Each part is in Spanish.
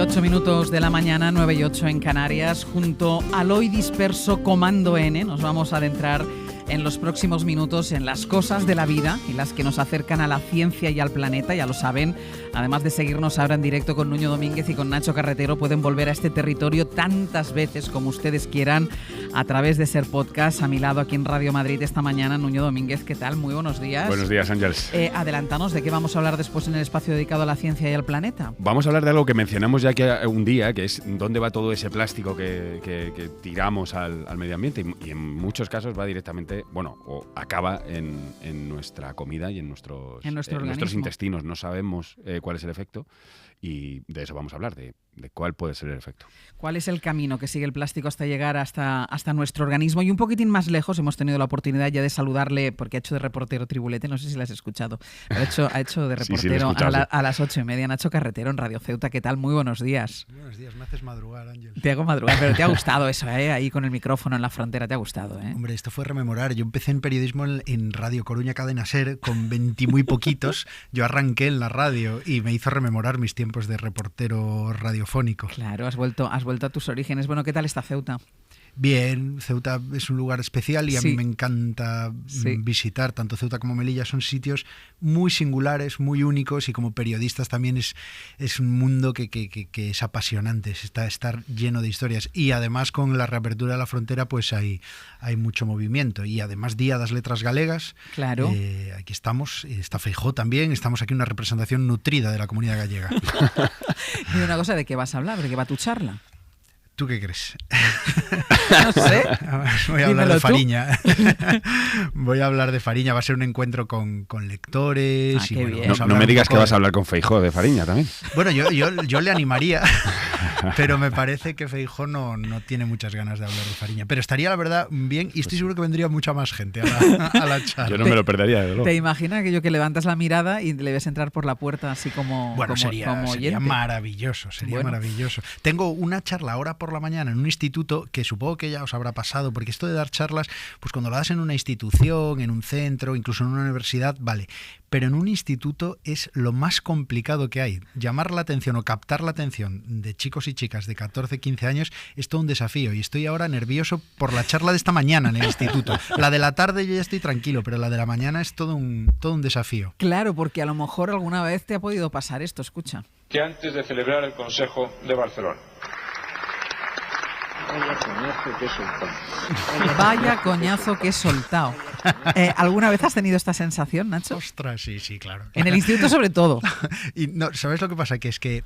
9:08 de la mañana, 9:08 en Canarias. Junto al hoy disperso Comando N nos vamos a adentrar en los próximos minutos en las cosas de la vida y las que nos acercan a la ciencia y al planeta, ya lo saben. Además de seguirnos ahora en directo con Nuño Domínguez y con Nacho Carretero, pueden volver a este territorio tantas veces como ustedes quieran a través de Ser Podcast. A mi lado aquí en Radio Madrid esta mañana, Nuño Domínguez, ¿qué tal? Muy buenos días. Buenos días, Ángeles. Adelántanos, ¿de qué vamos a hablar después en el espacio dedicado a la ciencia y al planeta? Vamos a hablar de algo que mencionamos ya que un día, que es dónde va todo ese plástico que tiramos al medio ambiente y en muchos casos va directamente, bueno, o acaba en nuestra comida y en nuestros intestinos. No sabemos cuál es el efecto y de eso vamos a hablar, de cuál puede ser el efecto. ¿Cuál es el camino que sigue el plástico hasta llegar hasta nuestro organismo? Y un poquitín más lejos hemos tenido la oportunidad ya de saludarle, porque ha hecho de reportero Tribulete, no sé si la has escuchado, pero ha hecho de reportero sí, a las 8:30, Nacho Carretero en Radio Ceuta. ¿Qué tal? Muy buenos días. Buenos días, me haces madrugar, Ángel. Te hago madrugar, pero te ha gustado eso, ahí con el micrófono en la frontera, te ha gustado, ¿eh? Hombre, esto fue rememorar. Yo empecé en periodismo en Radio Coruña Cadena Ser con 20 muy poquitos. Yo arranqué en la radio y me hizo rememorar mis tiempos de reportero radiofónico. Claro, has vuelto a tus orígenes. Bueno, ¿qué tal está Ceuta? Bien, Ceuta es un lugar especial y a mí me encanta visitar. Tanto Ceuta como Melilla son sitios muy singulares, muy únicos, y como periodistas también es un mundo que es apasionante, estar lleno de historias. Y además con la reapertura de la frontera pues hay mucho movimiento. Y además Día das Letras Galegas. Claro. Aquí estamos, está Feijóo también, estamos aquí una representación nutrida de la comunidad gallega. Y una cosa, ¿de qué vas a hablar? ¿De qué va tu charla? ¿Tú qué crees? No sé. Voy a hablar de Fariña. Voy a hablar de Fariña. Va a ser un encuentro con lectores. Qué bien. No me digas que vas a hablar con Feijóo de Fariña también. Bueno, yo le animaría, pero me parece que Feijóo no tiene muchas ganas de hablar de Fariña. Pero estaría, la verdad, bien, y estoy seguro que vendría mucha más gente a la charla. Yo no me lo perdería, de luego. ¿Te imaginas que levantas la mirada y le ves entrar por la puerta así como sería maravilloso, maravilloso. Tengo una charla ahora por la mañana en un instituto que supongo que ya os habrá pasado, porque esto de dar charlas, pues cuando lo das en una institución, en un centro, incluso en una universidad, vale, pero en un instituto es lo más complicado que hay. Llamar la atención o captar la atención de chicos y chicas de 14, 15 años es todo un desafío, y estoy ahora nervioso por la charla de esta mañana en el instituto. La de la tarde yo ya estoy tranquilo, pero la de la mañana es todo un desafío. Claro, porque a lo mejor alguna vez te ha podido pasar esto, escucha. Que antes de celebrar el Consejo de Barcelona. Vaya coñazo que he soltado. ¿Alguna vez has tenido esta sensación, Nacho? Ostras, sí, claro. En el instituto sobre todo. Y no, ¿sabes lo que pasa? Que es que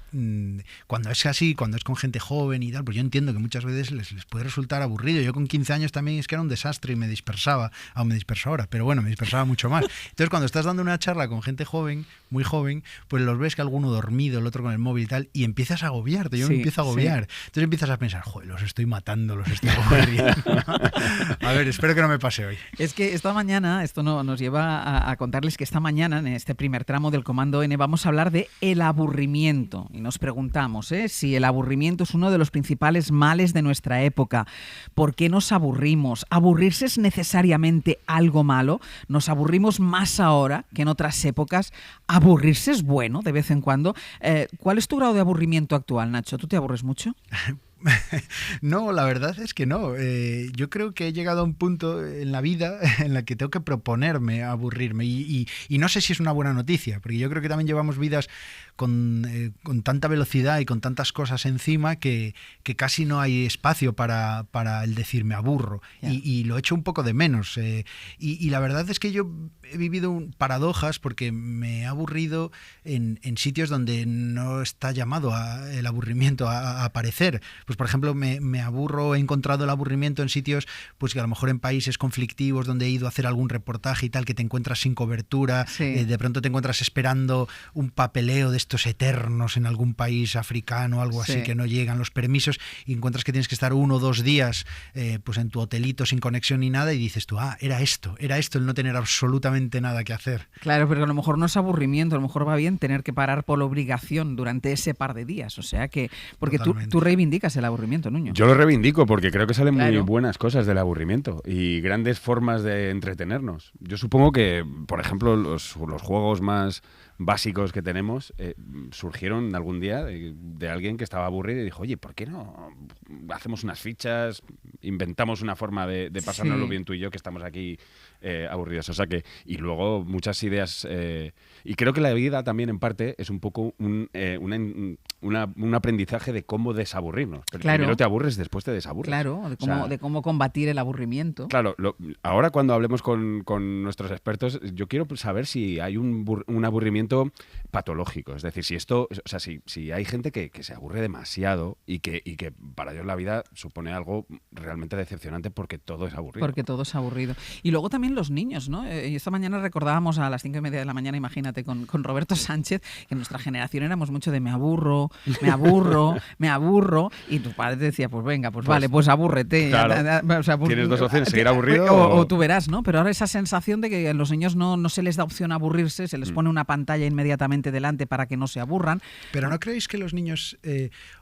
cuando es así, cuando es con gente joven y tal, pues yo entiendo que muchas veces les puede resultar aburrido. Yo con 15 años también es que era un desastre y me dispersaba. Aún me disperso ahora, pero bueno, me dispersaba mucho más. Entonces cuando estás dando una charla con gente joven, muy joven, pues los ves que alguno dormido, el otro con el móvil y tal, y empiezas a agobiarte. Yo me empiezo a agobiar. Entonces empiezas a pensar, joder, los estoy matando, los estoy agobiando. A ver, espero que no me pase hoy. Es que esta mañana, esto nos lleva a contarles que esta mañana, en este primer tramo del Comando N, vamos a hablar de el aburrimiento. Y nos preguntamos si el aburrimiento es uno de los principales males de nuestra época. ¿Por qué nos aburrimos? ¿Aburrirse es necesariamente algo malo? ¿Nos aburrimos más ahora que en otras épocas? ¿Aburrirse es bueno de vez en cuando? ¿Cuál es tu grado de aburrimiento actual, Nacho? ¿Tú te aburres mucho? No, la verdad es que no. Yo creo que he llegado a un punto en la vida en la que tengo que proponerme aburrirme y no sé si es una buena noticia, porque yo creo que también llevamos vidas con tanta velocidad y con tantas cosas encima que casi no hay espacio para el decir me aburro. Yeah. Y lo echo un poco de menos. Y la verdad es que yo he vivido paradojas porque me he aburrido en sitios donde no está llamado el aburrimiento a aparecer. Pues por ejemplo me aburro, he encontrado el aburrimiento en sitios pues que a lo mejor en países conflictivos donde he ido a hacer algún reportaje y tal, que te encuentras sin cobertura, de pronto te encuentras esperando un papeleo de estos eternos en algún país africano o algo así, que no llegan los permisos, y encuentras que tienes que estar 1 o 2 días pues en tu hotelito sin conexión ni nada, y dices tú, era esto el no tener absolutamente nada que hacer. Claro, pero a lo mejor no es aburrimiento, a lo mejor va bien tener que parar por obligación durante ese par de días, o sea que, porque tú reivindicas el aburrimiento, Nuño. Yo lo reivindico porque creo que salen muy buenas cosas del aburrimiento y grandes formas de entretenernos. Yo supongo que, por ejemplo, los juegos más básicos que tenemos surgieron algún día de alguien que estaba aburrido y dijo, oye, ¿por qué no hacemos unas fichas, inventamos una forma de pasárnoslo bien tú y yo que estamos aquí aburridos? O sea que, y luego muchas ideas, y creo que la vida también en parte es un poco un aprendizaje de cómo desaburrirnos. Pero primero te aburres, después te desaburres. Claro, de cómo combatir el aburrimiento. Claro, ahora cuando hablemos con nuestros expertos, yo quiero saber si hay un aburrimiento patológico. Es decir, si hay gente que se aburre demasiado y que para ellos la vida supone algo realmente decepcionante porque todo es aburrido. Porque todo es aburrido. Y luego también los niños, ¿no? Y esta mañana recordábamos a las 5:30 de la mañana, imagínate, con Roberto Sánchez, que en nuestra generación éramos mucho de me aburro, y tu padre te decía, pues venga, pues vale, pues abúrrete. Claro. O sea, pues, tienes dos opciones, seguir aburrido o tú verás, ¿no? Pero ahora esa sensación de que a los niños no se les da opción a aburrirse, se les pone una pantalla inmediatamente delante para que no se aburran. Pero ¿no creéis que los niños,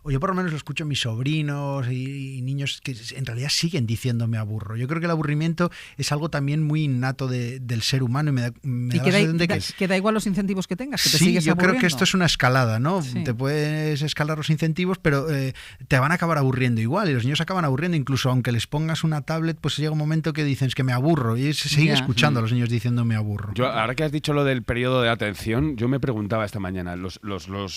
o yo por lo menos lo escucho en mis sobrinos y niños que en realidad siguen diciendo me aburro? Yo creo que el aburrimiento es algo también muy innato del ser humano y me da la sensación de que da igual los incentivos que tengas, que te sí, sigues yo aburriendo. creo que esto es una escalada, ¿no? Sí. Te puedes escalar los incentivos, pero te van a acabar aburriendo igual, y los niños acaban aburriendo, incluso aunque les pongas una tablet, pues llega un momento que dicen es que me aburro, y se sigue escuchando a los niños diciendo me aburro. Ahora que has dicho lo del periodo de atención, yo me preguntaba esta mañana, ¿los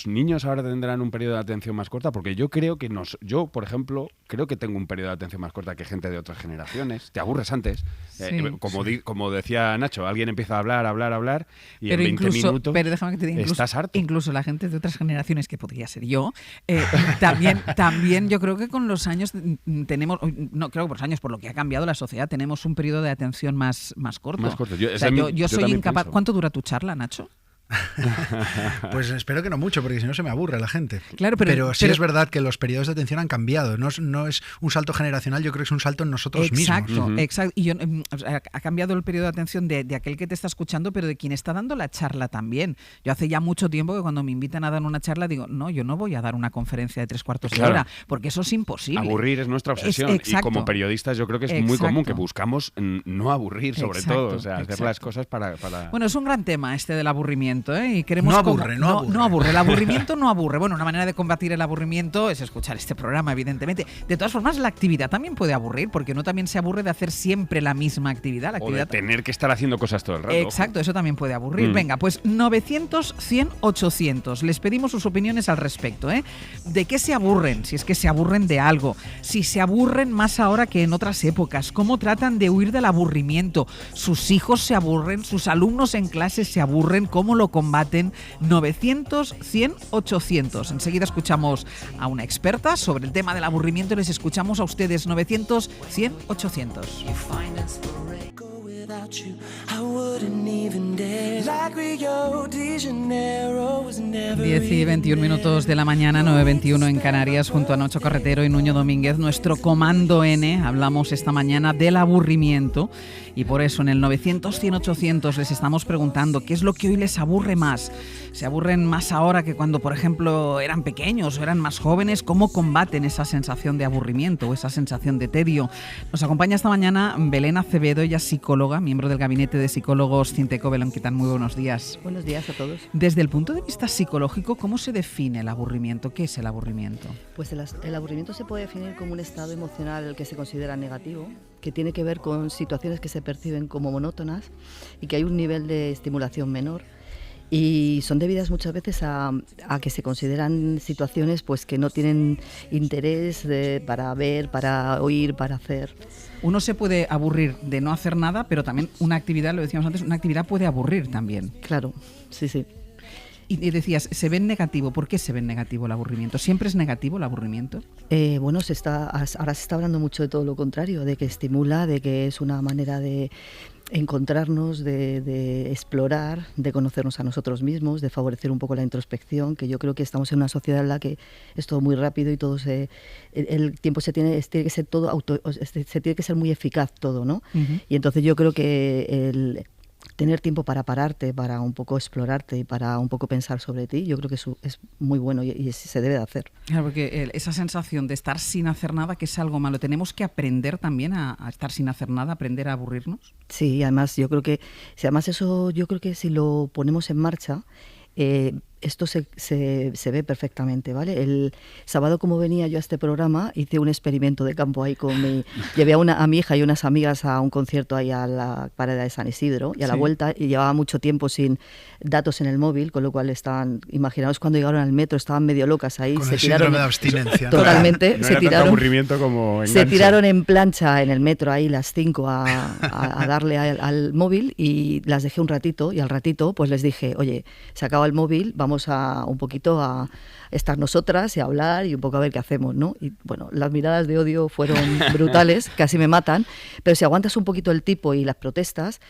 niños ahora tendrán un periodo de atención más corta? Porque yo creo que yo, por ejemplo, creo que tengo un periodo de atención más corta que gente de otras generaciones. Te aburres antes. Sí. Como decía Nacho, alguien empieza a hablar y pero en 20 minutos pero déjame que te diga, estás harto. Incluso la gente de otras generaciones, que podría ser yo, también yo creo que con los años tenemos, no creo que por los años, por lo que ha cambiado la sociedad, tenemos un periodo de atención más corto. Más corto. Yo soy incapaz. Pienso. ¿Cuánto dura tu charla, Nacho? Pues espero que no mucho, porque si no se me aburre la gente. Claro, pero sí es verdad que los periodos de atención han cambiado. No es un salto generacional, yo creo que es un salto en nosotros mismos. Exacto. Y ha cambiado el periodo de atención de aquel que te está escuchando, pero de quien está dando la charla también. Yo hace ya mucho tiempo que cuando me invitan a dar una charla digo, no, yo no voy a dar una conferencia de 3/4 de hora, porque eso es imposible. Aburrir es nuestra obsesión. Y como periodistas yo creo que es muy común que buscamos no aburrir, sobre todo. O sea, hacer las cosas para... Bueno, es un gran tema este del aburrimiento, ¿eh? Y queremos no aburre. El aburrimiento no aburre. Bueno, una manera de combatir el aburrimiento es escuchar este programa, evidentemente. De todas formas, la actividad también puede aburrir, porque uno también se aburre de hacer siempre la misma actividad. O de tener que estar haciendo cosas todo el rato. Exacto, eso también puede aburrir. Venga, pues 900, 100, 800. Les pedimos sus opiniones al respecto, ¿eh? ¿De qué se aburren? Si es que se aburren de algo. Si se aburren más ahora que en otras épocas. ¿Cómo tratan de huir del aburrimiento? ¿Sus hijos se aburren? ¿Sus alumnos en clase se aburren? ¿Cómo lo combaten? 900, 100, 800. Enseguida escuchamos a una experta sobre el tema del aburrimiento y les escuchamos a ustedes. 900, 100, 800. 10 y 21 minutos de la mañana, 9:21 en Canarias, junto a Nacho Carretero y Nuño Domínguez, nuestro Comando N. Hablamos esta mañana del aburrimiento y por eso en el 900, 100, 800 les estamos preguntando qué es lo que hoy les aburre más. ¿Se aburren más ahora que cuando, por ejemplo, eran pequeños o eran más jóvenes? ¿Cómo combaten esa sensación de aburrimiento o esa sensación de tedio? Nos acompaña esta mañana Belén Acevedo, ella es psicóloga, miembro del gabinete de psicólogos Cinteco. Belén, ¿qué tal? Muy buenos días. Buenos días a todos. Desde el punto de vista psicológico, ¿cómo se define el aburrimiento? ¿Qué es el aburrimiento? Pues el aburrimiento se puede definir como un estado emocional que se considera negativo, que tiene que ver con situaciones que se perciben como monótonas y que hay un nivel de estimulación menor. Y son debidas muchas veces a que se consideran situaciones pues que no tienen interés para ver, para oír, para hacer. Uno se puede aburrir de no hacer nada, pero también una actividad, lo decíamos antes, una actividad puede aburrir también. Claro, sí, sí. Y decías, se ve en negativo. ¿Por qué se ve en negativo el aburrimiento? ¿Siempre es negativo el aburrimiento? Bueno, ahora se está hablando mucho de todo lo contrario, de que estimula, de que es una manera de encontrarnos, de explorar, de conocernos a nosotros mismos, de favorecer un poco la introspección, que yo creo que estamos en una sociedad en la que es todo muy rápido y todo el tiempo tiene que ser todo se tiene que ser muy eficaz todo, ¿no? Uh-huh. Y entonces yo creo que tener tiempo para pararte, para un poco explorarte y para un poco pensar sobre ti, yo creo que eso es muy bueno y se debe de hacer. Claro, porque esa sensación de estar sin hacer nada, que es algo malo, ¿tenemos que aprender también a estar sin hacer nada, aprender a aburrirnos? Sí, además yo creo que si lo ponemos en marcha, esto se ve perfectamente, ¿vale? El sábado, como venía yo a este programa, hice un experimento de campo ahí llevé a mi hija y unas amigas a un concierto ahí a la parada de San Isidro y a la vuelta, y llevaba mucho tiempo sin datos en el móvil, con lo cual imaginaos cuando llegaron al metro, estaban medio locas ahí, con se el tiraron síndrome de abstinencia, ¿no? Totalmente, no era tanto aburrimiento como enganche. Se tiraron en plancha en el metro ahí las 5 a darle al móvil, y las dejé un ratito, y al ratito pues les dije, oye, se acaba el móvil, vamos un poquito a estar nosotras y a hablar y un poco a ver qué hacemos, ¿no? Y bueno, las miradas de odio fueron brutales, casi me matan, pero si aguantas un poquito el tipo y las protestas,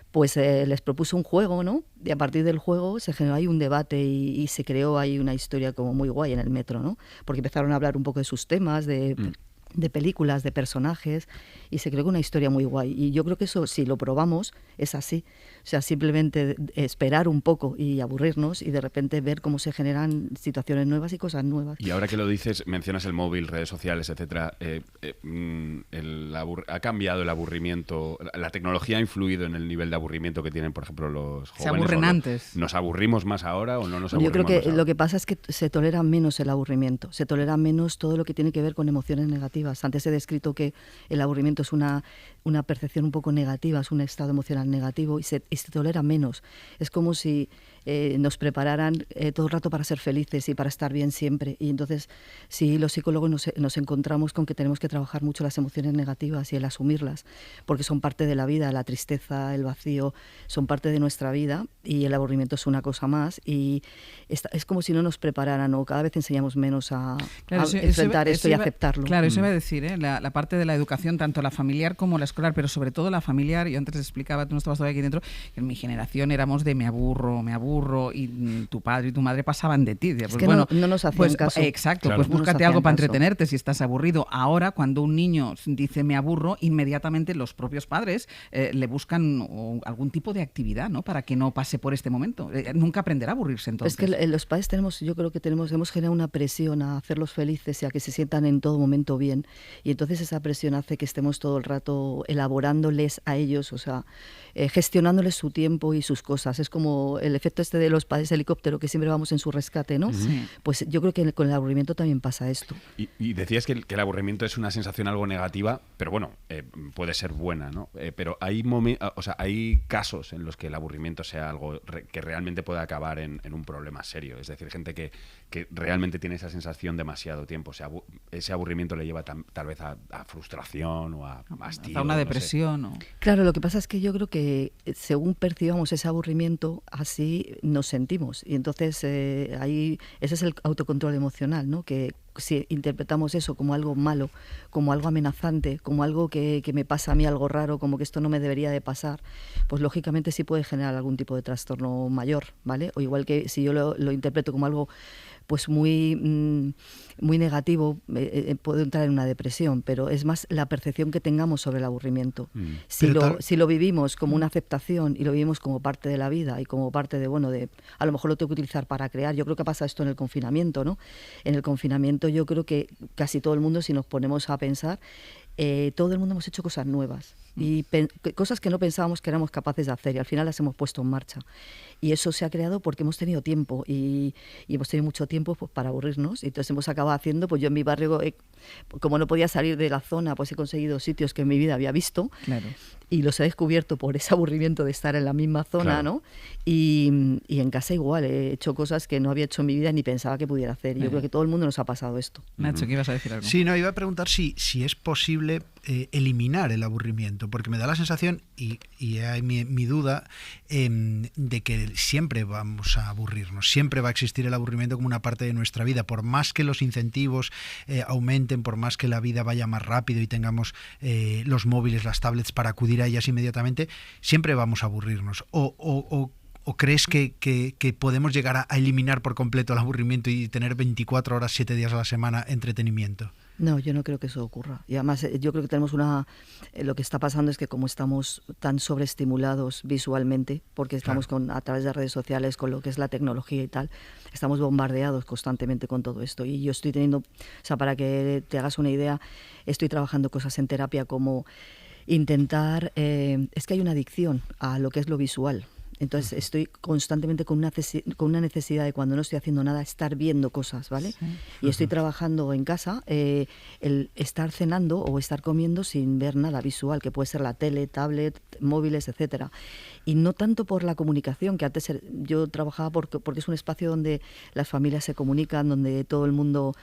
pues les propuse un juego, ¿no? Y a partir del juego se generó ahí un debate y se creó ahí una historia como muy guay en el metro, ¿no? Porque empezaron a hablar un poco de sus temas, de películas, de personajes, y se creó una historia muy guay. Y yo creo que eso, si lo probamos, es así. O sea, simplemente esperar un poco y aburrirnos, y de repente ver cómo se generan situaciones nuevas y cosas nuevas. Y ahora que lo dices, mencionas el móvil, redes sociales, etcétera. ¿Ha cambiado el aburrimiento? ¿La tecnología ha influido en el nivel de aburrimiento que tienen, por ejemplo, los jóvenes? ¿Se aburren antes? ¿Nos aburrimos más ahora o no nos aburrimos Yo creo que más lo que pasa es que se tolera menos el aburrimiento, se tolera menos todo lo que tiene que ver con emociones negativas. Antes he descrito que el aburrimiento es una percepción un poco negativa, es un estado emocional negativo, y se tolera menos. Es como si nos prepararan todo el rato para ser felices y para estar bien siempre. Y entonces, sí, los psicólogos nos encontramos con que tenemos que trabajar mucho las emociones negativas y el asumirlas, porque son parte de la vida. La tristeza, el vacío, son parte de nuestra vida, y el aburrimiento es una cosa más. Y es como si no nos prepararan, o cada vez enseñamos menos a enfrentar esto y aceptarlo. Claro, eso iba a decir, la parte de la educación, tanto la familiar como la escolar, pero sobre todo la familiar. Yo antes explicaba, tú no estabas todavía aquí dentro, que en mi generación éramos de me aburro, y tu padre y tu madre pasaban de ti. Pues, es que bueno, no nos hacían pues, caso. Exacto, claro. pues búscate algo para caso. entretenerte si estás aburrido. Ahora, cuando un niño dice me aburro, inmediatamente los propios padres le buscan algún tipo de actividad, ¿no? Para que no pase por este momento. Nunca aprenderá a aburrirse entonces. Es que los padres yo creo que hemos generado una presión a hacerlos felices y a que se sientan en todo momento bien. Y entonces esa presión hace que estemos todo el rato elaborándoles a ellos, o sea, gestionándoles su tiempo y sus cosas. Es como el efecto de los padres de helicóptero, que siempre vamos en su rescate, ¿no? Sí. Pues yo creo que con el aburrimiento también pasa esto. Y decías que el aburrimiento es una sensación algo negativa, pero bueno, puede ser buena, ¿no? Pero hay casos en los que el aburrimiento sea algo que realmente puede acabar en un problema serio. Es decir, gente que realmente tiene esa sensación demasiado tiempo. O sea, ese aburrimiento le lleva tal vez a frustración o a hastío. A una depresión. No sé. Claro, lo que pasa es que yo creo que según percibamos ese aburrimiento, así nos sentimos. Y entonces ese es el autocontrol emocional, ¿no? Que si interpretamos eso como algo malo, como algo amenazante, como algo que me pasa a mí, algo raro, como que esto no me debería de pasar, pues lógicamente sí puede generar algún tipo de trastorno mayor, ¿vale? O igual que si yo lo interpreto como algo pues muy negativo, puedo entrar en una depresión, pero es más la percepción que tengamos sobre el aburrimiento. Si lo vivimos como una aceptación y lo vivimos como parte de la vida y como parte de a lo mejor lo tengo que utilizar para crear. Yo creo que pasa esto en el confinamiento, ¿no? En el confinamiento yo creo que casi todo el mundo, si nos ponemos a pensar, todo el mundo hemos hecho cosas nuevas y cosas que no pensábamos que éramos capaces de hacer, y al final las hemos puesto en marcha. Y eso se ha creado porque hemos tenido tiempo y hemos tenido mucho tiempo pues, para aburrirnos, y entonces hemos acabado haciendo, pues yo en mi barrio, como no podía salir de la zona, pues he conseguido sitios que en mi vida había visto. Claro. Y los he descubierto por ese aburrimiento de estar en la misma zona, claro. ¿No? Y en casa igual, he hecho cosas que no había hecho en mi vida ni pensaba que pudiera hacer. Y yo creo que todo el mundo nos ha pasado esto. Nacho, ¿qué ibas a decir algo? Sí, no, iba a preguntar si es posible eliminar el aburrimiento, porque me da la sensación, y hay mi duda, de que siempre vamos a aburrirnos, siempre va a existir el aburrimiento como una parte de nuestra vida, por más que los incentivos aumenten, por más que la vida vaya más rápido y tengamos los móviles, las tablets para acudir a ellas inmediatamente, siempre vamos a aburrirnos. ¿O crees que podemos llegar a eliminar por completo el aburrimiento y tener 24 horas, 7 días a la semana entretenimiento? No, yo no creo que eso ocurra. Y además yo creo que tenemos lo que está pasando es que como estamos tan sobreestimulados visualmente, porque estamos a través de redes sociales, con lo que es la tecnología y tal, estamos bombardeados constantemente con todo esto. Y yo estoy para que te hagas una idea, estoy trabajando cosas en terapia como intentar, es que hay una adicción a lo que es lo visual. Entonces estoy constantemente con una necesidad de, cuando no estoy haciendo nada, estar viendo cosas, ¿vale? Sí. Y estoy trabajando en casa, el estar cenando o estar comiendo sin ver nada visual, que puede ser la tele, tablet, móviles, etcétera. Y no tanto por la comunicación, que antes yo trabajaba porque es un espacio donde las familias se comunican, donde todo el mundo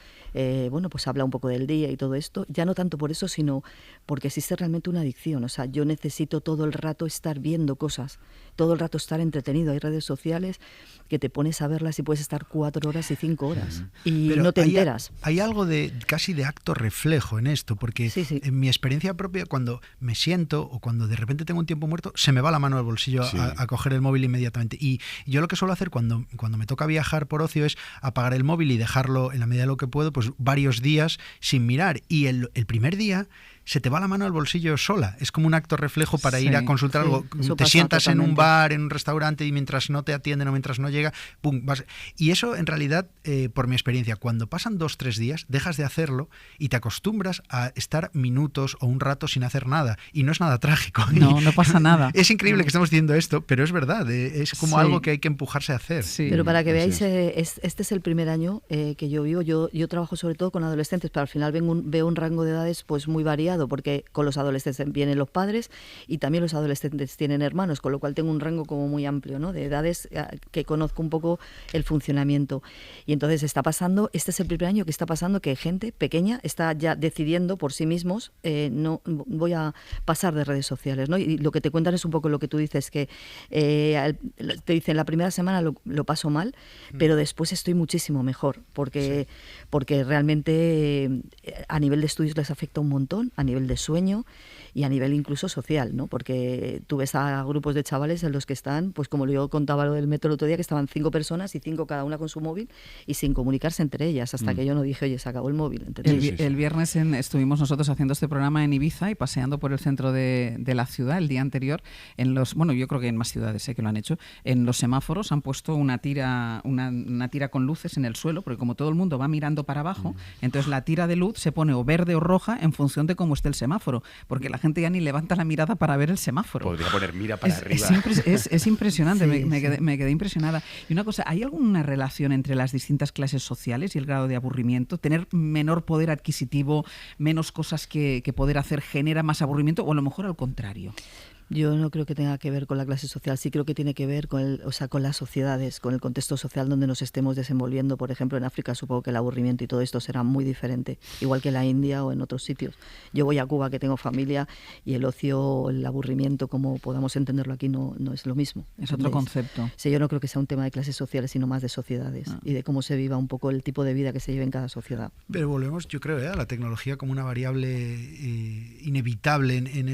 pues habla un poco del día y todo esto. Ya no tanto por eso, sino porque existe realmente una adicción. O sea, yo necesito todo el rato estar viendo cosas, todo el rato estar entretenido. Hay redes sociales que te pones a verlas y puedes estar 4 horas y 5 horas y Pero no te enteras. Hay algo casi de acto reflejo en esto, porque Sí. en mi experiencia propia, cuando me siento o cuando de repente tengo un tiempo muerto, se me va la mano al bolsillo Sí. a coger el móvil inmediatamente. Y yo lo que suelo hacer cuando me toca viajar por ocio es apagar el móvil y dejarlo, en la medida de lo que puedo, pues varios días sin mirar. Y el primer día se te va la mano al bolsillo sola. Es como un acto reflejo para ir a consultar sí, algo. eso Te pasa sientas en un totalmente. bar, en un restaurante, y mientras no te atienden o mientras no llega, ¡pum! Vas. Y eso, en realidad, por mi experiencia, cuando pasan 2-3 días, dejas de hacerlo y te acostumbras a estar minutos o un rato sin hacer nada. Y no es nada trágico. No, no pasa nada. Es increíble que estemos diciendo esto, pero es verdad. Es como Sí. algo que hay que empujarse a hacer. Sí. Pero para que así veáis, este es el primer año que yo vivo. Yo trabajo sobre todo con adolescentes, pero al final veo un rango de edades pues muy variado, porque con los adolescentes vienen los padres y también los adolescentes tienen hermanos, con lo cual tengo un rango como muy amplio, ¿no? De edades que conozco un poco el funcionamiento. Y entonces este es el primer año que está pasando que gente pequeña está ya decidiendo por sí mismos, no voy a pasar de redes sociales, ¿no? Y lo que te cuentan es un poco lo que tú dices, que te dicen la primera semana lo paso mal, pero después estoy muchísimo mejor, porque realmente a nivel de estudios les afecta un montón, a nivel de sueño y a nivel incluso social, ¿no? Porque tú ves a grupos de chavales en los que están, pues como yo contaba lo del metro el otro día, que estaban 5 personas y 5 cada una con su móvil y sin comunicarse entre ellas, hasta que yo no dije, oye, se acabó el móvil, ¿entendés? El viernes estuvimos nosotros haciendo este programa en Ibiza y paseando por el centro de la ciudad el día anterior. Yo creo que en más ciudades que lo han hecho. En los semáforos han puesto una tira con luces en el suelo, porque como todo el mundo va mirando para abajo, entonces la tira de luz se pone o verde o roja en función de cómo esté el semáforo, porque la gente ya ni levanta la mirada para ver el semáforo. Podría poner mira para arriba. Es impresionante, Sí, me quedé impresionada. Y una cosa, ¿hay alguna relación entre las distintas clases sociales y el grado de aburrimiento? ¿Tener menor poder adquisitivo, menos cosas que poder hacer genera más aburrimiento o a lo mejor al contrario? Yo no creo que tenga que ver con la clase social, sí creo que tiene que ver con las sociedades, con el contexto social donde nos estemos desenvolviendo. Por ejemplo, en África supongo que el aburrimiento y todo esto será muy diferente, igual que en la India o en otros sitios. Yo voy a Cuba, que tengo familia, y el ocio, el aburrimiento, como podamos entenderlo aquí, no es lo mismo. Es otro concepto. Sí, yo no creo que sea un tema de clases sociales, sino más de sociedades y de cómo se viva un poco el tipo de vida que se lleve en cada sociedad. Pero volvemos, yo creo, a la tecnología como una variable inevitable en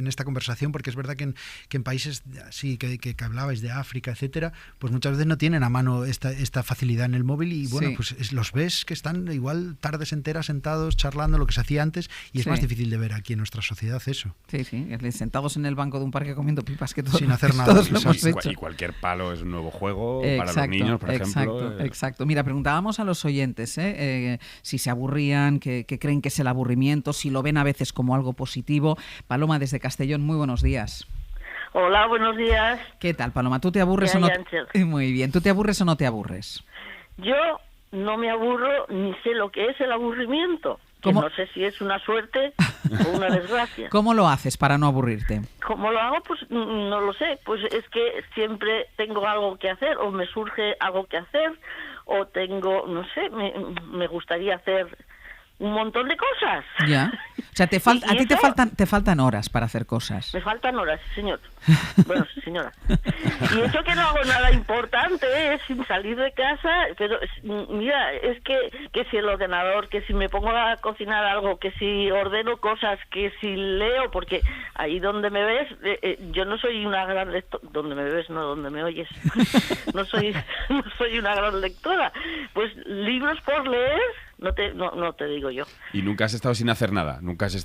esta conversación, porque es verdad que en países así que hablabais de África, etcétera, pues muchas veces no tienen a mano esta facilidad en el móvil y bueno, Sí. pues los ves que están igual tardes enteras sentados charlando, lo que se hacía antes, y es Sí. más difícil de ver aquí en nuestra sociedad eso. Sí, sentados en el banco de un parque comiendo pipas, que todos, Sin hacer nada, todos lo exacto. hemos hecho. Y cualquier palo es un nuevo juego para los niños, por ejemplo. Exacto. Mira, preguntábamos a los oyentes si se aburrían, que creen que es el aburrimiento, si lo ven a veces como algo positivo. Paloma, desde Castellón, muy buenos días. Hola, buenos días. ¿Qué tal, Paloma? ¿Tú te aburres ¿Qué o no? hay, Ángel? Muy bien. ¿Tú te aburres o no te aburres? Yo no me aburro ni sé lo que es el aburrimiento. Que ¿Cómo? no sé si es una suerte o una desgracia. ¿Cómo lo haces para no aburrirte? ¿Cómo lo hago? Pues no lo sé. Pues es que siempre tengo algo que hacer o me surge algo que hacer o tengo, no sé, me gustaría hacer un montón de cosas. Ya. O sea, a ti te faltan horas para hacer cosas. Me faltan horas, sí, señor. Bueno, sí, señora. Y eso que no hago nada importante, sin salir de casa, pero mira, es que si el ordenador, que si me pongo a cocinar algo, que si ordeno cosas, que si leo, porque ahí donde me ves, yo no soy una gran lectora, donde me ves, no donde me oyes, no soy una gran lectora, pues libros por leer, no te digo yo. Y nunca has estado sin hacer nada.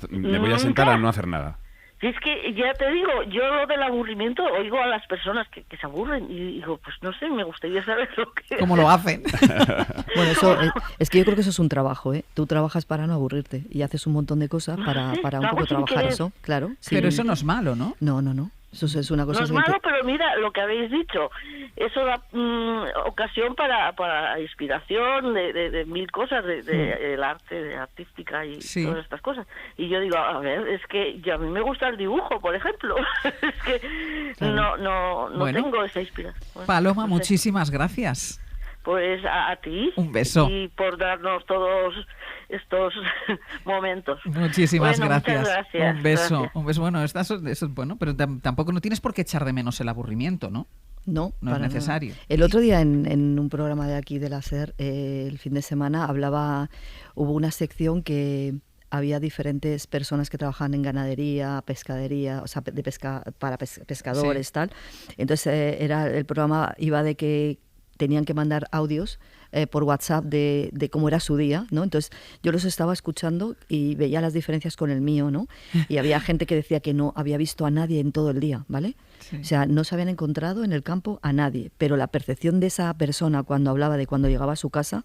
Me voy a sentar a no hacer nada. Si es que ya te digo, yo lo del aburrimiento oigo a las personas que se aburren y digo, pues no sé, me gustaría saber lo que... ¿Cómo lo hacen? Bueno, eso es que yo creo que eso es un trabajo, ¿eh? Tú trabajas para no aburrirte y haces un montón de cosas para un lo hago poco sin trabajar querer. eso, claro. Pero eso no es malo, ¿no? No. Eso es una cosa No es malo, pero mira, lo que habéis dicho, eso da ocasión para inspiración de mil cosas, de el arte, artística y todas estas cosas. Y yo digo, a ver, es que a mí me gusta el dibujo, por ejemplo. Es que no tengo esa inspiración. Bueno, Paloma, no sé. Muchísimas gracias. Pues a ti. Un beso. Y por darnos todos estos momentos. Muchísimas gracias. Muchas gracias. Un beso. Gracias. Un beso. Bueno, eso es bueno, pero tampoco no tienes por qué echar de menos el aburrimiento, ¿no? No es necesario. Nada. El otro día en un programa de aquí de la SER, el fin de semana, hubo una sección que había diferentes personas que trabajaban en ganadería, pescadería, o sea, para pescadores, tal. Entonces el programa iba de que tenían que mandar audios por WhatsApp de cómo era su día, ¿no? Entonces yo los estaba escuchando y veía las diferencias con el mío, ¿no? Y había gente que decía que no había visto a nadie en todo el día, ¿vale? Sí. O sea, no se habían encontrado en el campo a nadie, pero la percepción de esa persona cuando hablaba de cuando llegaba a su casa,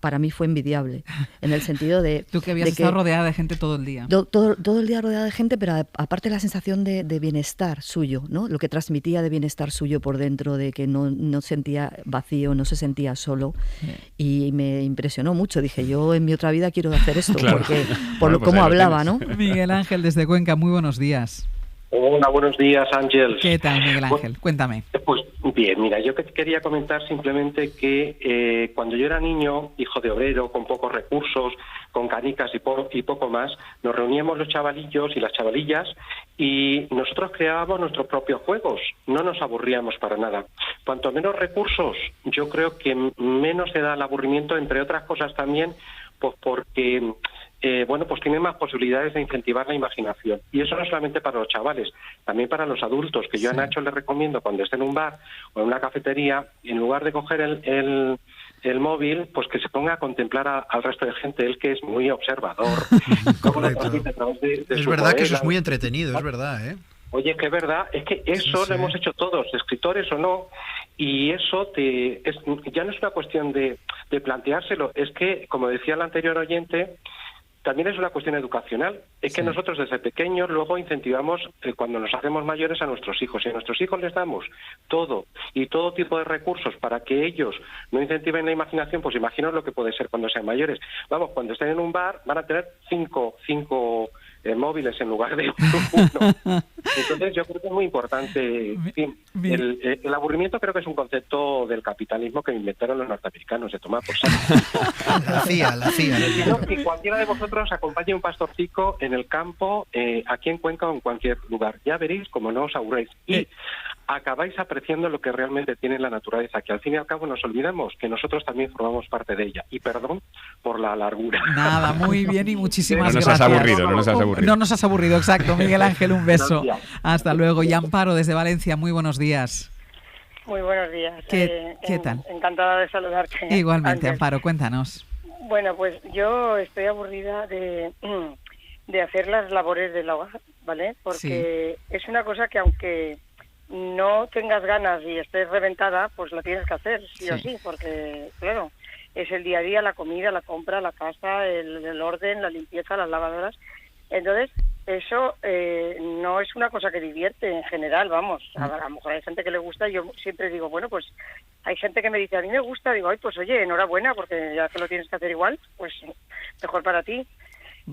para mí fue envidiable, en el sentido de... Tú que habías estado rodeada de gente todo el día. Todo el día rodeada de gente, pero aparte la sensación de bienestar suyo, ¿no? Lo que transmitía de bienestar suyo por dentro, de que no sentía vacío, no se sentía solo. Y me impresionó mucho. Dije, yo en mi otra vida quiero hacer esto, claro. Porque por cómo hablaba, ¿no? Miguel Ángel, desde Cuenca, muy buenos días. Hola, buenos días, Ángel. ¿Qué tal, Miguel Ángel? Cuéntame. Pues bien, mira, yo quería comentar simplemente que cuando yo era niño, hijo de obrero, con pocos recursos, con canicas y poco más, nos reuníamos los chavalillos y las chavalillas y nosotros creábamos nuestros propios juegos, no nos aburríamos para nada. Cuanto menos recursos, yo creo que menos se da el aburrimiento, entre otras cosas también, pues porque... pues tienen más posibilidades de incentivar la imaginación. Y eso no solamente para los chavales, también para los adultos, que yo a Nacho les recomiendo cuando esté en un bar o en una cafetería, en lugar de coger el móvil, pues que se ponga a contemplar al resto de gente, él que es muy observador. Es verdad que eso es muy entretenido, es verdad, ¿eh? Oye, que es verdad, es que eso lo hemos hecho todos, escritores o no, y eso ya no es una cuestión de planteárselo, es que, como decía el anterior oyente, también es una cuestión educacional. Es que nosotros desde pequeños luego incentivamos cuando nos hacemos mayores a nuestros hijos. Y a nuestros hijos les damos todo y todo tipo de recursos para que ellos no incentiven la imaginación, pues imaginaos lo que puede ser cuando sean mayores. Vamos, cuando estén en un bar van a tener cinco móviles en lugar de uno. Entonces yo creo que es muy importante. El aburrimiento creo que es un concepto del capitalismo que inventaron los norteamericanos, de tomar por saco. La CIA. Que cualquiera de vosotros acompañe un pastorcico en el campo, aquí en Cuenca o en cualquier lugar. Ya veréis cómo no os aburréis. Y acabáis apreciando lo que realmente tiene la naturaleza, que al fin y al cabo nos olvidamos que nosotros también formamos parte de ella. Y perdón por la largura. Nada, muy bien y muchísimas gracias. No nos has aburrido, exacto. Miguel Ángel, un beso. Hasta luego. Y Amparo, desde Valencia, muy buenos días. Muy buenos días. ¿Qué tal? Encantada de saludarte. Igualmente, Amparo, cuéntanos. Bueno, pues yo estoy aburrida de hacer las labores del hogar, ¿vale? Porque es una cosa que aunque no tengas ganas y estés reventada, pues la tienes que hacer, sí o sí, porque, claro, es el día a día, la comida, la compra, la casa, el orden, la limpieza, las lavadoras. Entonces, eso no es una cosa que divierte en general, vamos. A lo mejor hay gente que le gusta, yo siempre digo, bueno, pues hay gente que me dice, a mí me gusta, digo, ay, pues oye, enhorabuena, porque ya que lo tienes que hacer igual, pues mejor para ti.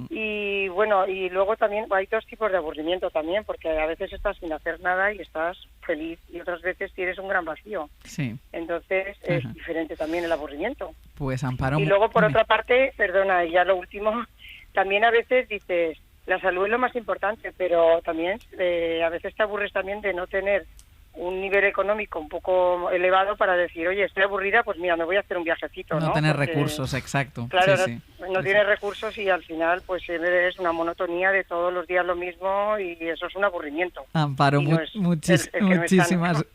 Y bueno, y luego también hay dos tipos de aburrimiento también, porque a veces estás sin hacer nada y estás feliz, y otras veces tienes un gran vacío. Sí. Entonces es diferente también el aburrimiento. Pues Amparo... Y luego, por otra parte, perdona, y ya lo último, también a veces dices, la salud es lo más importante, pero también a veces te aburres también de no tener un nivel económico un poco elevado para decir, oye, estoy aburrida, pues mira, me voy a hacer un viajecito, ¿no? No tener recursos, exacto. Claro, no tienes recursos y al final pues es una monotonía de todos los días lo mismo y eso es un aburrimiento. Amparo,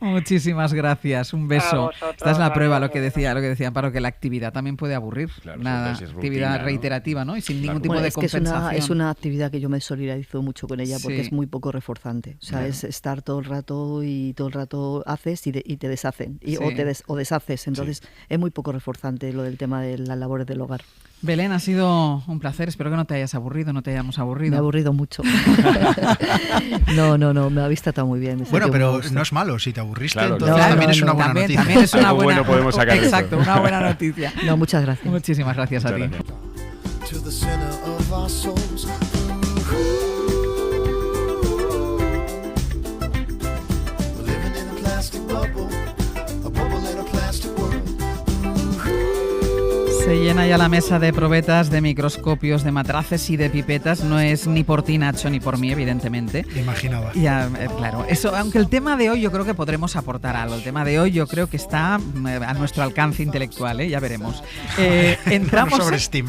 muchísimas gracias, un beso. Esta es la prueba, lo que decía Amparo, que la actividad también puede aburrir, claro, una actividad reiterativa, ¿no? Y sin ningún tipo de compensación. Es una actividad que yo me solidarizo mucho con ella porque es muy poco reforzante, o sea, es estar todo el rato y todo el rato haces y te deshacen o deshaces, entonces es muy poco reforzante lo del tema de las labores del hogar. Belén, ha sido un placer. Espero que no te hayas aburrido, no te hayamos aburrido. Me he aburrido mucho. No, me habéis tratado muy bien. Bueno, pero no es malo. Si te aburriste, claro, entonces claro. también es una buena noticia. También es una Algo buena, bueno podemos sacar de esto. exacto, una buena noticia. No, muchas gracias. Muchísimas gracias a ti. Gracias. To the center of our souls. We're living in a plastic bubble, a bubble in a plastic world. Se llena ya la mesa de probetas, de microscopios, de matraces y de pipetas. No es ni por ti, Nacho, ni por mí, evidentemente. Imaginaba. Ya, claro. Eso, aunque el tema de hoy yo creo que podremos aportar algo. El tema de hoy yo creo que está a nuestro alcance intelectual, ya veremos. Entramos en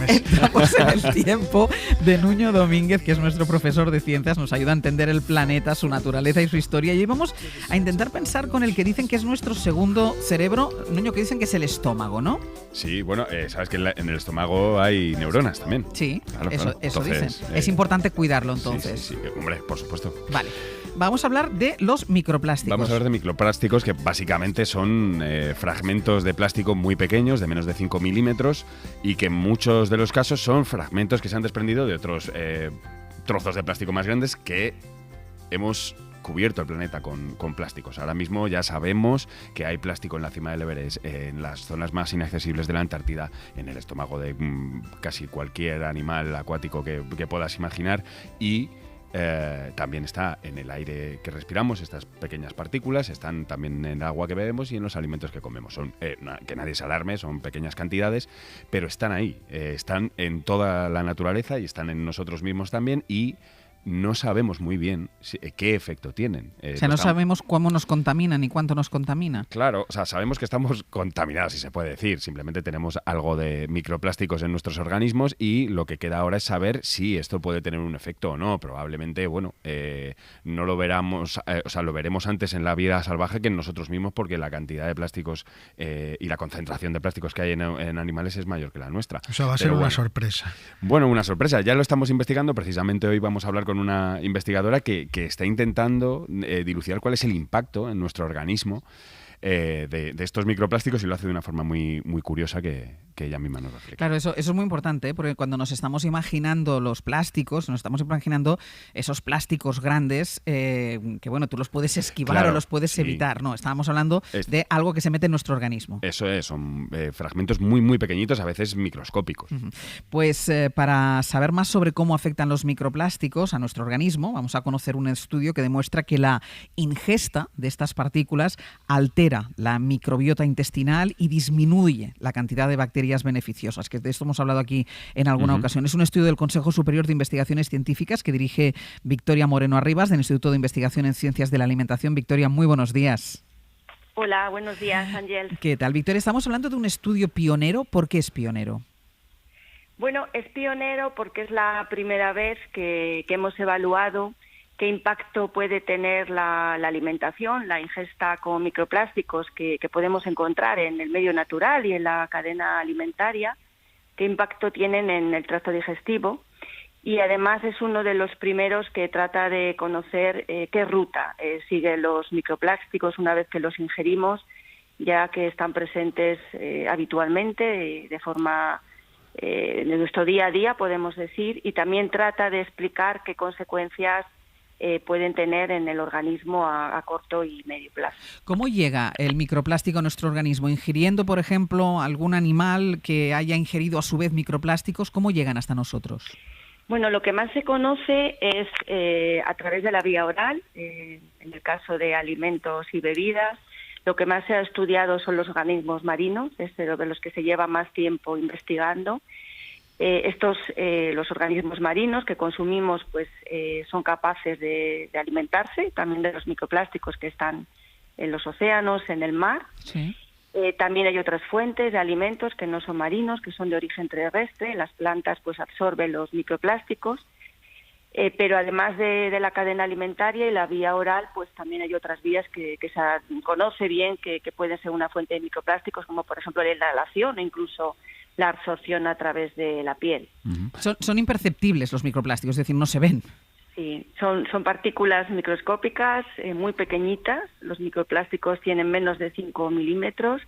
el tiempo de Nuño Domínguez, que es nuestro profesor de ciencias. Nos ayuda a entender el planeta, su naturaleza y su historia. Y hoy vamos a intentar pensar con el que dicen que es nuestro segundo cerebro. Nuño, que dicen que es el estómago, ¿no? Sí, bueno, sabes que en el estómago hay neuronas también. Sí, claro, eso Entonces, dicen. Es importante cuidarlo, entonces. Sí, hombre, por supuesto. Vale. Vamos a hablar de los microplásticos. Vamos a hablar de microplásticos, que básicamente son fragmentos de plástico muy pequeños, de menos de 5 milímetros, y que en muchos de los casos son fragmentos que se han desprendido de otros trozos de plástico más grandes que hemos cubierto el planeta con plásticos. Ahora mismo ya sabemos que hay plástico en la cima del Everest, en las zonas más inaccesibles de la Antártida, en el estómago de casi cualquier animal acuático que puedas imaginar, y también está en el aire que respiramos. Estas pequeñas partículas están también en el agua que bebemos y en los alimentos que comemos. Son, que nadie se alarme, son pequeñas cantidades, pero están ahí, están en toda la naturaleza y están en nosotros mismos también, y no sabemos muy bien qué efecto tienen. O sea, no sabemos cómo nos contaminan ni cuánto nos contamina. Claro, o sea, sabemos que estamos contaminados, si se puede decir. Simplemente tenemos algo de microplásticos en nuestros organismos, y lo que queda ahora es saber si esto puede tener un efecto o no. Probablemente, bueno, no lo veremos, lo veremos antes en la vida salvaje que en nosotros mismos, porque la cantidad de plásticos y la concentración de plásticos que hay en animales es mayor que la nuestra. O sea, va a ser una sorpresa. Bueno, una sorpresa. Ya lo estamos investigando. Precisamente hoy vamos a hablar con una investigadora que está intentando dilucidar cuál es el impacto en nuestro organismo de estos microplásticos, y lo hace de una forma muy, muy curiosa que ella misma nos explica. Claro, eso es muy importante, porque cuando nos estamos imaginando los plásticos, nos estamos imaginando esos plásticos grandes que, bueno, tú los puedes esquivar, claro, o los puedes evitar. No, estábamos hablando de algo que se mete en nuestro organismo. Eso es, son fragmentos muy, muy pequeñitos, a veces microscópicos. Pues para saber más sobre cómo afectan los microplásticos a nuestro organismo, vamos a conocer un estudio que demuestra que la ingesta de estas partículas altera la microbiota intestinal y disminuye la cantidad de bacterias beneficiosas, que de esto hemos hablado aquí en alguna ocasión. Es un estudio del Consejo Superior de Investigaciones Científicas que dirige Victoria Moreno Arribas, del Instituto de Investigación en Ciencias de la Alimentación. Victoria, muy buenos días. Hola, buenos días, Ángel. ¿Qué tal, Victoria? Estamos hablando de un estudio pionero. ¿Por qué es pionero? Bueno, es pionero porque es la primera vez que hemos evaluado qué impacto puede tener la alimentación, la ingesta con microplásticos que podemos encontrar en el medio natural y en la cadena alimentaria, qué impacto tienen en el tracto digestivo. Y además es uno de los primeros que trata de conocer qué ruta siguen los microplásticos una vez que los ingerimos, ya que están presentes habitualmente de forma en nuestro día a día, podemos decir, y también trata de explicar qué consecuencias pueden tener en el organismo a corto y medio plazo. ¿Cómo llega el microplástico a nuestro organismo? ¿Ingiriendo, por ejemplo, algún animal que haya ingerido a su vez microplásticos? ¿Cómo llegan hasta nosotros? Bueno, lo que más se conoce es a través de la vía oral, en el caso de alimentos y bebidas. Lo que más se ha estudiado son los organismos marinos, es de los que se lleva más tiempo investigando. Los organismos marinos que consumimos, pues son capaces de alimentarse también de los microplásticos que están en los océanos, en el mar. Sí. También hay otras fuentes de alimentos que no son marinos, que son de origen terrestre. Las plantas pues absorben los microplásticos, pero además de la cadena alimentaria y la vía oral, pues también hay otras vías que se conoce bien que pueden ser una fuente de microplásticos, como por ejemplo la inhalación o incluso la absorción a través de la piel. Son imperceptibles los microplásticos, es decir, no se ven. Sí, son partículas microscópicas muy pequeñitas. Los microplásticos tienen menos de 5 milímetros,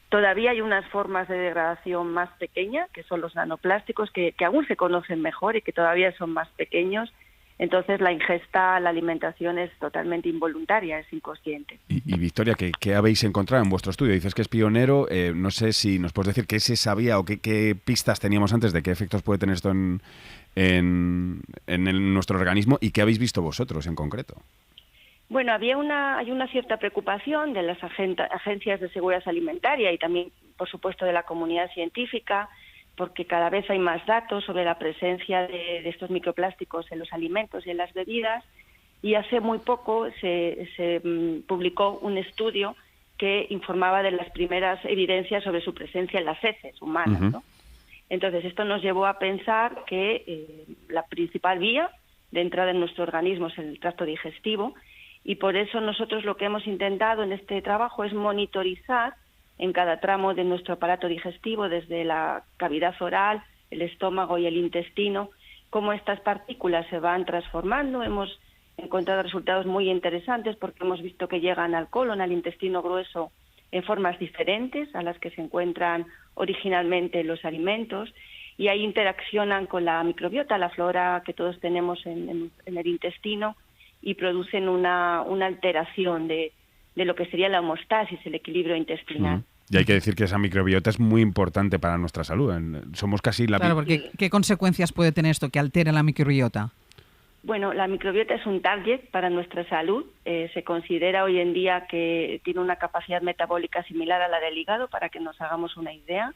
Todavía hay unas formas de degradación más pequeñas, que son los nanoplásticos, que aún se conocen mejor y que todavía son más pequeños. Entonces la ingesta, la alimentación es totalmente involuntaria, es inconsciente. Y Victoria, ¿qué habéis encontrado en vuestro estudio? Dices que es pionero, no sé si nos puedes decir qué se sabía o qué pistas teníamos antes de qué efectos puede tener esto en nuestro organismo y qué habéis visto vosotros en concreto. Bueno, hay una cierta preocupación de las agencias de seguridad alimentaria y también, por supuesto, de la comunidad científica, porque cada vez hay más datos sobre la presencia de estos microplásticos en los alimentos y en las bebidas, y hace muy poco se publicó un estudio que informaba de las primeras evidencias sobre su presencia en las heces humanas, ¿no? Entonces, esto nos llevó a pensar que la principal vía de entrada en nuestro organismo es el tracto digestivo, y por eso nosotros lo que hemos intentado en este trabajo es monitorizar en cada tramo de nuestro aparato digestivo, desde la cavidad oral, el estómago y el intestino, cómo estas partículas se van transformando. Hemos encontrado resultados muy interesantes porque hemos visto que llegan al colon, al intestino grueso, en formas diferentes a las que se encuentran originalmente los alimentos, y ahí interaccionan con la microbiota, la flora que todos tenemos en el intestino, y producen una alteración de lo que sería la homeostasis, el equilibrio intestinal. Y hay que decir que esa microbiota es muy importante para nuestra salud. Somos casi la... Claro, porque ¿qué consecuencias puede tener esto que altere la microbiota? Bueno, la microbiota es un target para nuestra salud. Se considera hoy en día que tiene una capacidad metabólica similar a la del hígado, para que nos hagamos una idea.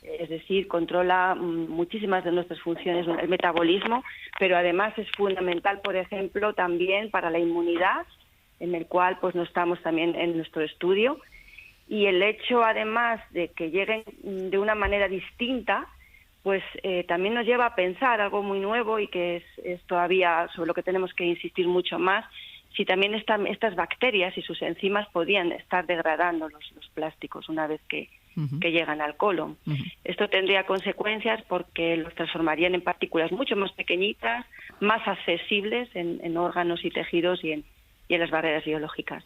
Es decir, controla muchísimas de nuestras funciones, el metabolismo, pero además es fundamental, por ejemplo, también para la inmunidad, en el cual pues no estamos también en nuestro estudio. Y el hecho, además, de que lleguen de una manera distinta, pues también nos lleva a pensar algo muy nuevo y que es todavía sobre lo que tenemos que insistir mucho más, si también estas bacterias y sus enzimas podían estar degradando los plásticos una vez que llegan al colon. Esto tendría consecuencias porque los transformarían en partículas mucho más pequeñitas, más accesibles en órganos y tejidos y en las barreras biológicas.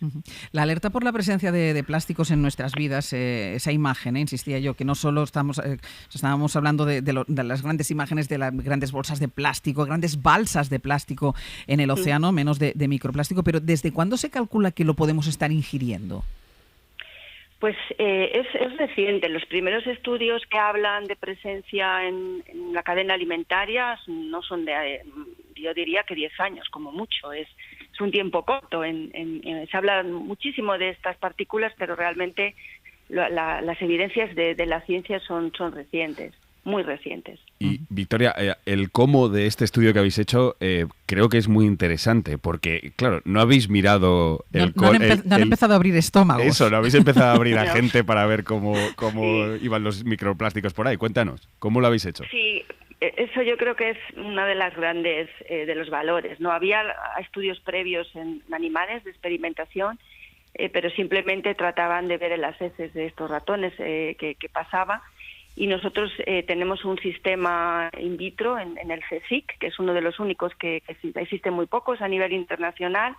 La alerta por la presencia de plásticos en nuestras vidas, esa imagen, insistía yo, que no solo estábamos hablando de las grandes imágenes de las grandes bolsas de plástico, grandes balsas de plástico en el océano, menos de microplástico, pero ¿desde cuándo se calcula que lo podemos estar ingiriendo? Pues es reciente. Los primeros estudios que hablan de presencia en la cadena alimentaria no son yo diría que 10 años como mucho. Es un tiempo corto. Se habla muchísimo de estas partículas, pero realmente las evidencias de la ciencia son recientes, muy recientes. Y Victoria, el cómo de este estudio que habéis hecho creo que es muy interesante, porque claro, no habéis mirado no han empezado a abrir estómagos. Eso, no habéis empezado a abrir a gente para ver cómo iban los microplásticos por ahí. Cuéntanos, ¿cómo lo habéis hecho? Sí, eso yo creo que es una de las grandes de los valores. No había estudios previos en animales de experimentación, pero simplemente trataban de ver en las heces de estos ratones que pasaba. Y nosotros tenemos un sistema in vitro en el CSIC, que es uno de los únicos que existen muy pocos a nivel internacional,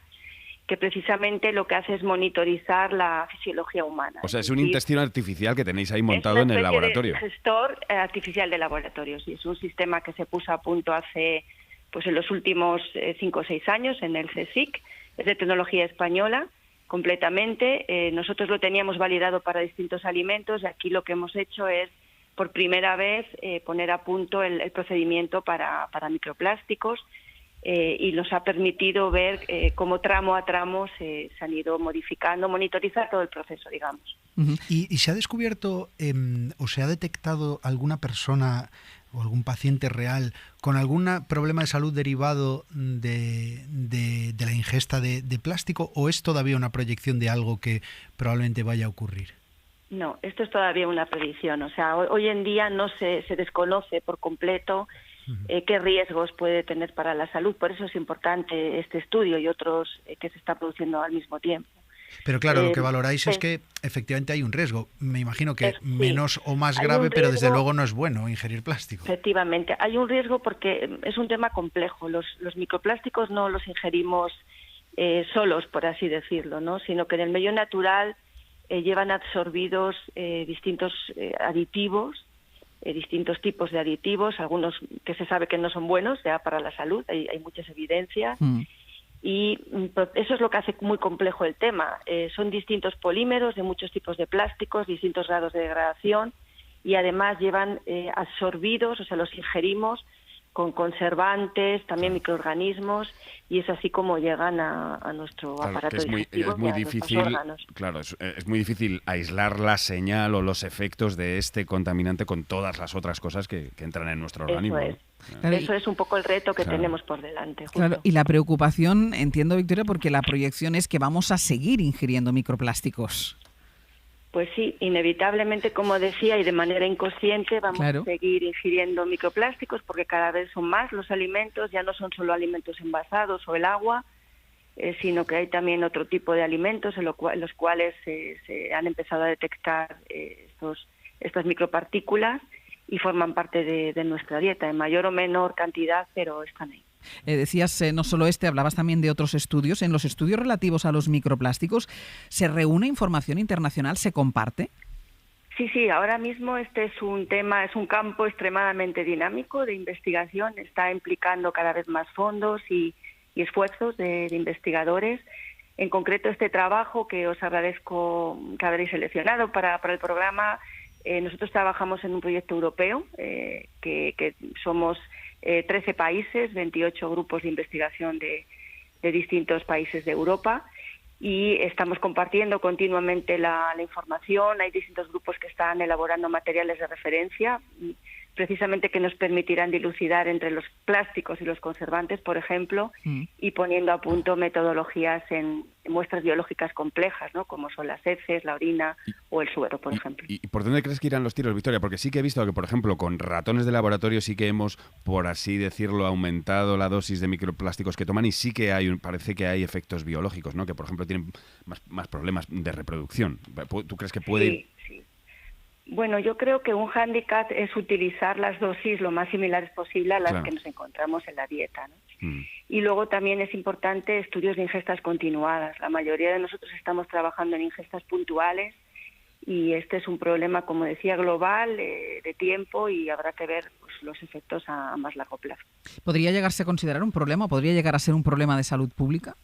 que precisamente lo que hace es monitorizar la fisiología humana. O sea, es un intestino artificial que tenéis ahí montado en el laboratorio. Es un gestor artificial de laboratorios, y es un sistema que se puso a punto hace, pues en los últimos 5 o 6 años en el CSIC. Es de tecnología española completamente. Nosotros lo teníamos validado para distintos alimentos, y aquí lo que hemos hecho es por primera vez poner a punto el procedimiento para microplásticos, y nos ha permitido ver cómo tramo a tramo se han ido modificando, monitorizar todo el proceso, digamos. ¿Y se ha descubierto o se ha detectado alguna persona o algún paciente real con algún problema de salud derivado de la ingesta de plástico, o es todavía una proyección de algo que probablemente vaya a ocurrir? No, esto es todavía una predicción. O sea, hoy en día no se desconoce por completo qué riesgos puede tener para la salud. Por eso es importante este estudio y otros que se están produciendo al mismo tiempo. Pero claro, lo que valoráis es que efectivamente hay un riesgo. Me imagino que menos o más grave, pero desde luego no es bueno ingerir plástico. Efectivamente, hay un riesgo porque es un tema complejo. Los microplásticos no los ingerimos solos, por así decirlo, ¿no? Sino que en el medio natural llevan absorbidos distintos aditivos, distintos tipos de aditivos, algunos que se sabe que no son buenos ya para la salud, hay muchas evidencias. Y eso es lo que hace muy complejo el tema. Son distintos polímeros de muchos tipos de plásticos, distintos grados de degradación, y además llevan absorbidos, o sea, los ingerimos con conservantes, también microorganismos, y es así como llegan a nuestro aparato digestivo, es muy y a difícil, nuestros órganos. claro, es muy difícil aislar la señal o los efectos de este contaminante con todas las otras cosas que entran en nuestro organismo. Es. ¿no? Claro, Eso es un poco el reto que tenemos por delante. Justo. Claro, y la preocupación, entiendo, Victoria, porque la proyección es que vamos a seguir ingiriendo microplásticos. Pues sí, inevitablemente, como decía, y de manera inconsciente vamos a seguir ingiriendo microplásticos porque cada vez son más los alimentos, ya no son solo alimentos envasados o el agua, sino que hay también otro tipo de alimentos en los cuales se han empezado a detectar estas micropartículas y forman parte de nuestra dieta, en mayor o menor cantidad, pero están ahí. Decías, no solo hablabas también de otros estudios. En los estudios relativos a los microplásticos, ¿se reúne información internacional? ¿Se comparte? Sí, ahora mismo este es un tema, es un campo extremadamente dinámico de investigación, está implicando cada vez más fondos y esfuerzos de investigadores. En concreto, este trabajo que os agradezco que habréis seleccionado para el programa, nosotros trabajamos en un proyecto europeo que somos 13 países, 28 grupos de investigación de distintos países de Europa, y estamos compartiendo continuamente la información. Hay distintos grupos que están elaborando materiales de referencia, precisamente que nos permitirán dilucidar entre los plásticos y los conservantes, por ejemplo, y poniendo a punto metodologías en muestras biológicas complejas, ¿no? Como son las heces, la orina o el suero, por ejemplo. ¿Y por dónde crees que irán los tiros, Victoria? Porque sí que he visto que, por ejemplo, con ratones de laboratorio sí que hemos, por así decirlo, aumentado la dosis de microplásticos que toman, y sí que parece que hay efectos biológicos, ¿no? Que, por ejemplo, tienen más problemas de reproducción. ¿Tú crees que puede ir? Sí. Bueno, yo creo que un hándicap es utilizar las dosis lo más similares posible a las que nos encontramos en la dieta, ¿no? Y luego también es importante estudios de ingestas continuadas. La mayoría de nosotros estamos trabajando en ingestas puntuales y este es un problema, como decía, global, de tiempo, y habrá que ver los efectos a más largo plazo. ¿Podría llegarse a considerar un problema? ¿Podría llegar a ser un problema de salud pública?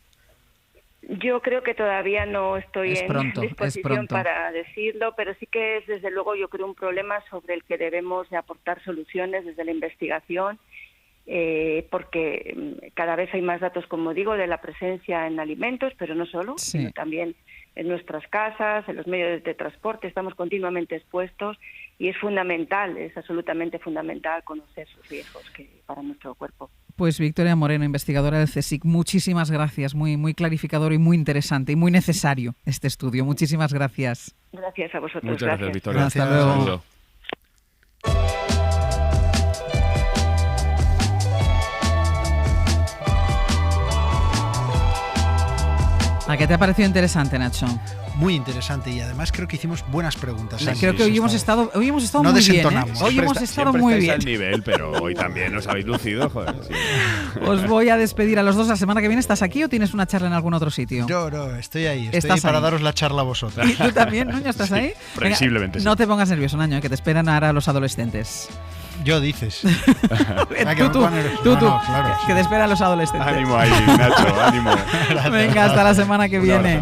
Yo creo que todavía no estoy en disposición para decirlo, pero sí que es, desde luego, yo creo un problema sobre el que debemos de aportar soluciones desde la investigación, porque cada vez hay más datos, como digo, de la presencia en alimentos, pero no solo, sino también en nuestras casas, en los medios de transporte. Estamos continuamente expuestos y es fundamental, es absolutamente fundamental conocer sus riesgos para nuestro cuerpo. Pues Victoria Moreno, investigadora del CSIC, muchísimas gracias, muy clarificador y muy interesante y muy necesario este estudio. Muchísimas gracias. Gracias a vosotros. Muchas gracias, Victoria. Hasta luego. ¿A qué te ha parecido interesante, Nacho? Muy interesante, y además creo que hicimos buenas preguntas. Creo que hoy hemos estado no muy bien. Hoy hemos estado muy bien. Al nivel, pero hoy también nos habéis lucido, joder. Sí. Os voy a despedir a los dos. La semana que viene, ¿estás aquí o tienes una charla en algún otro sitio? Yo estoy ahí. Estoy ahí para daros la charla a vosotros. ¿Y tú también, Nuño, estás ahí? Previsiblemente. No te pongas nervioso, Naño, que te esperan ahora los adolescentes. Yo dices. Tú, claro, que te esperan los adolescentes. Ánimo ahí, Nacho, ánimo. Venga, hasta la semana que viene.